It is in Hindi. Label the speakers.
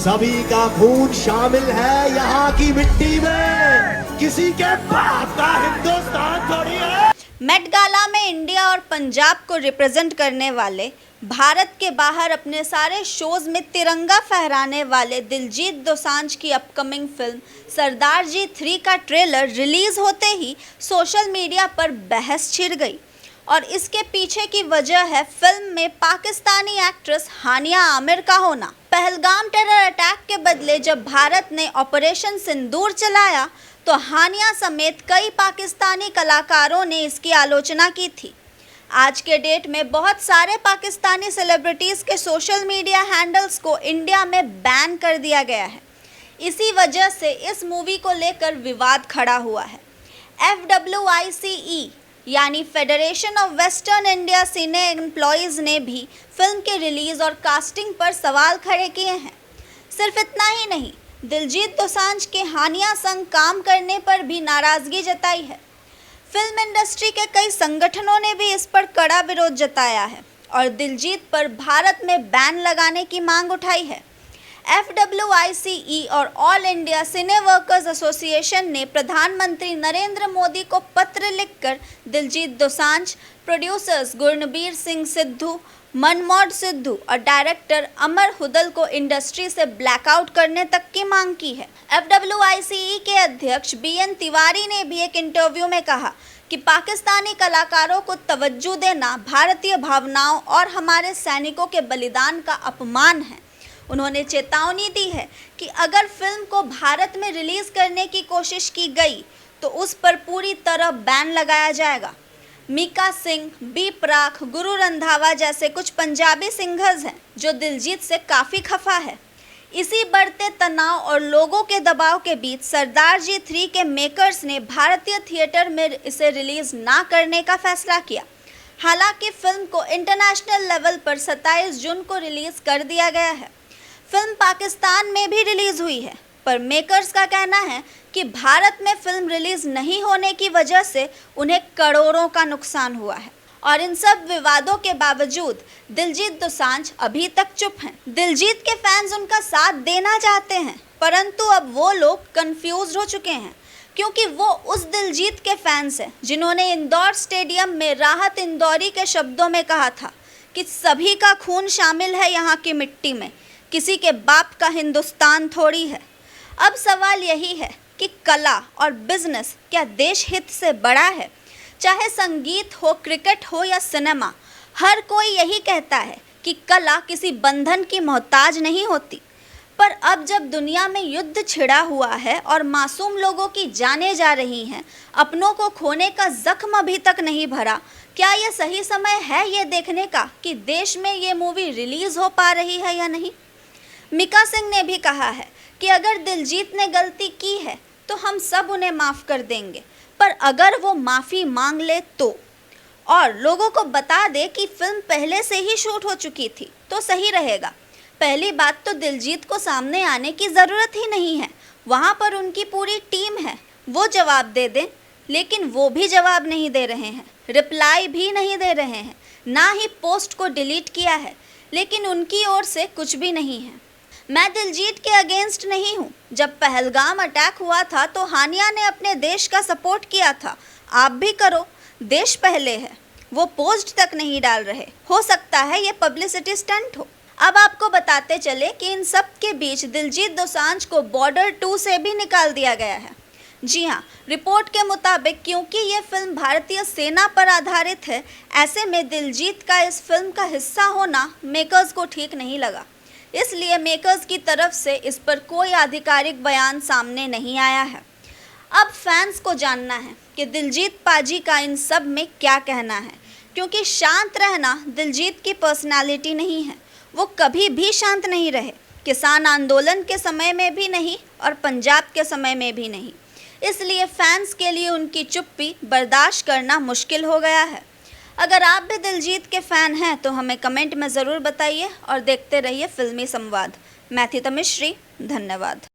Speaker 1: सभी का खून शामिल है यहाँ की मिट्टी में, किसी के बाप का हिंदुस्तान थोड़ी है।
Speaker 2: मेट गाला में इंडिया और पंजाब को रिप्रेजेंट करने वाले, भारत के बाहर अपने सारे शोज में तिरंगा फहराने वाले दिलजीत दोसांझ की अपकमिंग फिल्म सरदार जी 3 का ट्रेलर रिलीज होते ही सोशल मीडिया पर बहस छिड़ गई। और इसके पीछे की वजह है फिल्म में पाकिस्तानी एक्ट्रेस हानिया आमिर का होना। पहलगाम टेरर अटैक के बदले जब भारत ने ऑपरेशन सिंदूर चलाया तो हानिया समेत कई पाकिस्तानी कलाकारों ने इसकी आलोचना की थी। आज के डेट में बहुत सारे पाकिस्तानी सेलिब्रिटीज़ के सोशल मीडिया हैंडल्स को इंडिया में बैन कर दिया गया है। इसी वजह से इस मूवी को लेकर विवाद खड़ा हुआ है। FWICE यानी federation of western India cine employees ने भी फिल्म के रिलीज़ और कास्टिंग पर सवाल खड़े किए हैं। सिर्फ इतना ही नहीं, दिलजीत दोसांझ के हानिया संग काम करने पर भी नाराज़गी जताई है। फिल्म इंडस्ट्री के कई संगठनों ने भी इस पर कड़ा विरोध जताया है और दिलजीत पर भारत में बैन लगाने की मांग उठाई है। FWICE और ऑल इंडिया सिने वर्कर्स एसोसिएशन ने प्रधानमंत्री नरेंद्र मोदी को पत्र लिखकर दिलजीत दोसांझ, प्रोड्यूसर्स गुरनबीर सिंह सिद्धू, मनमोहन सिद्धू और डायरेक्टर अमर हुदल को इंडस्ट्री से ब्लैकआउट करने तक की मांग की है। FWICE के अध्यक्ष BN तिवारी ने भी एक इंटरव्यू में कहा कि पाकिस्तानी कलाकारों को तवज्जो देना भारतीय भावनाओं और हमारे सैनिकों के बलिदान का अपमान है। उन्होंने चेतावनी दी है कि अगर फिल्म को भारत में रिलीज करने की कोशिश की गई तो उस पर पूरी तरह बैन लगाया जाएगा। मीका सिंह, बी प्राक, गुरु रंधावा जैसे कुछ पंजाबी सिंगर्स हैं जो दिलजीत से काफ़ी खफा है। इसी बढ़ते तनाव और लोगों के दबाव के बीच सरदार जी 3 के मेकर्स ने भारतीय थिएटर में इसे रिलीज़ ना करने का फैसला किया। हालांकि फिल्म को इंटरनेशनल लेवल पर 27 जून को रिलीज़ कर दिया गया है। फिल्म पाकिस्तान में भी रिलीज़ हुई है, पर मेकर्स का कहना है कि भारत में फिल्म रिलीज़ नहीं होने की वजह से उन्हें करोड़ों का नुकसान हुआ है। और इन सब विवादों के बावजूद दिलजीत दोसांझ अभी तक चुप हैं। दिलजीत के फैंस उनका साथ देना चाहते हैं, परंतु अब वो लोग कंफ्यूज्ड हो चुके हैं क्योंकि वो उस दिलजीत के फैंस हैं जिन्होंने इंदौर स्टेडियम में राहत इंदौरी के शब्दों में कहा था कि सभी का खून शामिल है यहाँ की मिट्टी में, किसी के बाप का हिंदुस्तान थोड़ी है। अब सवाल यही है कि कला और बिजनेस क्या देश हित से बड़ा है? चाहे संगीत हो, क्रिकेट हो या सिनेमा, हर कोई यही कहता है कि कला किसी बंधन की मोहताज नहीं होती। पर अब जब दुनिया में युद्ध छिड़ा हुआ है और मासूम लोगों की जानें जा रही हैं, अपनों को खोने का जख्म अभी तक नहीं भरा, क्या यह सही समय है ये देखने का कि देश में ये मूवी रिलीज़ हो पा रही है या नहीं? मीका सिंह ने भी कहा है कि अगर दिलजीत ने गलती की है तो हम सब उन्हें माफ़ कर देंगे, पर अगर वो माफ़ी मांग ले तो, और लोगों को बता दे कि फिल्म पहले से ही शूट हो चुकी थी तो सही रहेगा। पहली बात तो दिलजीत को सामने आने की ज़रूरत ही नहीं है, वहाँ पर उनकी पूरी टीम है, वो जवाब दे दें। लेकिन वो भी जवाब नहीं दे रहे हैं, रिप्लाई भी नहीं दे रहे हैं, ना ही पोस्ट को डिलीट किया है, लेकिन उनकी ओर से कुछ भी नहीं है। मैं दिलजीत के अगेंस्ट नहीं हूँ। जब पहलगाम अटैक हुआ था तो हानिया ने अपने देश का सपोर्ट किया था, आप भी करो, देश पहले है। वो पोस्ट तक नहीं डाल रहे, हो सकता है ये पब्लिसिटी स्टंट हो। अब आपको बताते चले कि इन सब के बीच दिलजीत दोसांझ को बॉर्डर 2 से भी निकाल दिया गया है। जी हाँ, रिपोर्ट के मुताबिक क्योंकि ये फिल्म भारतीय सेना पर आधारित है, ऐसे में दिलजीत का इस फिल्म का हिस्सा होना मेकर्स को ठीक नहीं लगा। इसलिए मेकर्स की तरफ से इस पर कोई आधिकारिक बयान सामने नहीं आया है। अब फैंस को जानना है कि दिलजीत पाजी का इन सब में क्या कहना है, क्योंकि शांत रहना दिलजीत की पर्सनालिटी नहीं है। वो कभी भी शांत नहीं रहे, किसान आंदोलन के समय में भी नहीं और पंजाब के समय में भी नहीं। इसलिए फैंस के लिए उनकी चुप्पी बर्दाश्त करना मुश्किल हो गया है। अगर आप भी दिलजीत के फ़ैन हैं तो हमें कमेंट में ज़रूर बताइए और देखते रहिए फिल्मी संवाद। मैं थी तमिश्री, धन्यवाद।